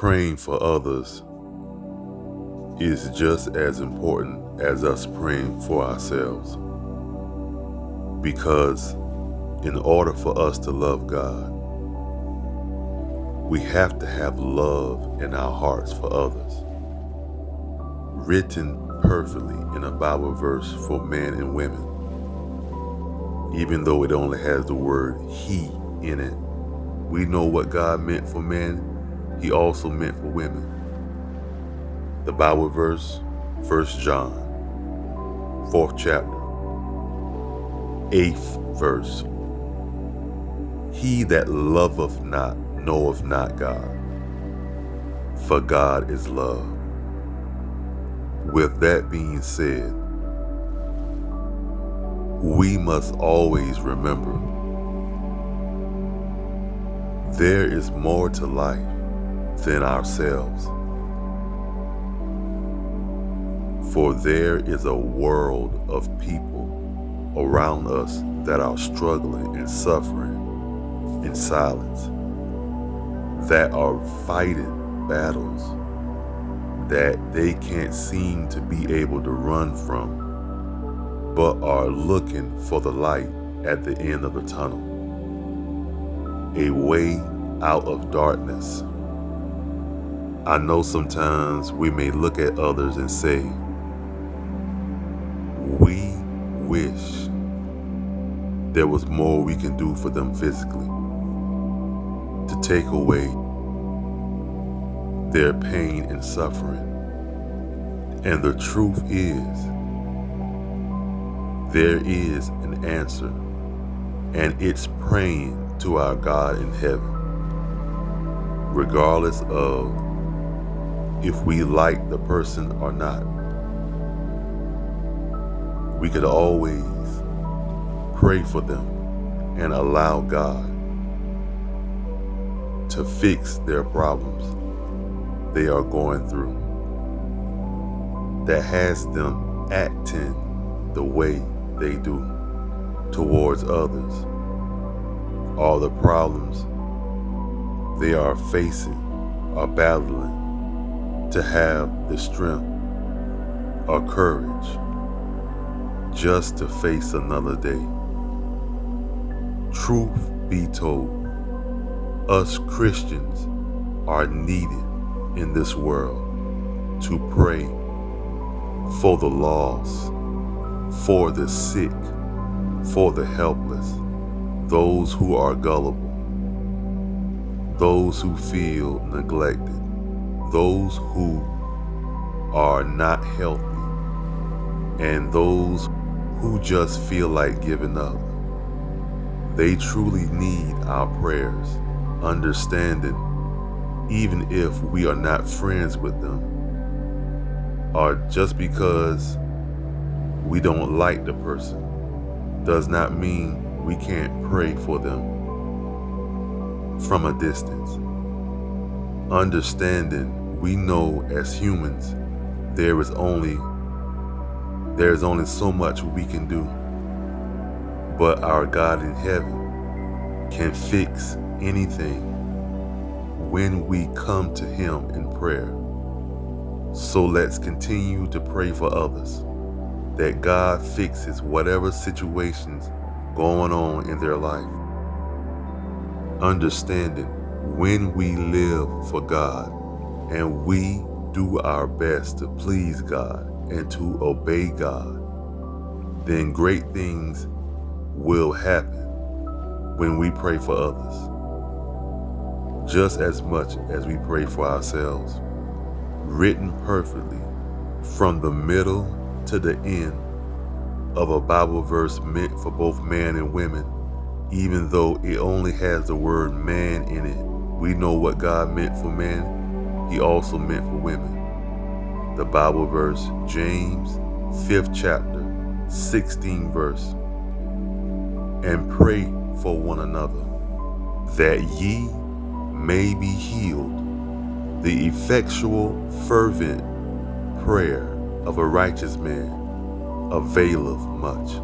praying for others is just as important as us praying for ourselves. Because in order for us to love God, we have to have love in our hearts for others. Written perfectly in a Bible verse for men and women, even though it only has the word he in it. We know what God meant for men, he also meant for women. The Bible verse, 1 John, 4th chapter, 8th verse. He that loveth not knoweth not God, for God is love. With that being said, we must always remember there is more to life than ourselves. For there is a world of people around us that are struggling and suffering in silence, that are fighting battles that they can't seem to be able to run from, but are looking for the light at the end of the tunnel, a way out of darkness. I know sometimes we may look at others and say, we wish there was more we can do for them physically to take away their pain and suffering. And the truth is, there is an answer, and it's praying to our God in heaven, regardless of if we like the person or not. We could always pray for them and allow God to fix their problems they are going through that has them acting the way they do towards others, all the problems they are facing or battling, to have the strength or courage just to face another day. Truth be told, us Christians are needed in this world to pray for the lost, for the sick, for the helpless, those who are gullible, those who feel neglected, those who are not healthy, and those who just feel like giving up. They truly need our prayers, understanding even if we are not friends with them, or just because we don't like the person, does not mean we can't pray for them from a distance. Understanding, we know as humans, there is only so much we can do, but our God in heaven can fix anything when we come to him in prayer. So let's continue to pray for others, that God fixes whatever situations going on in their life. Understanding, when we live for God and we do our best to please God and to obey God, then great things will happen when we pray for others, just as much as we pray for ourselves. Written perfectly from the middle to the end of a Bible verse meant for both man and women, even though it only has the word man in it. We know what God meant for men, he also meant for women. The Bible verse, James 5th chapter, 16th verse. And pray for one another, that ye may be healed. The effectual, fervent prayer of a righteous man availeth much.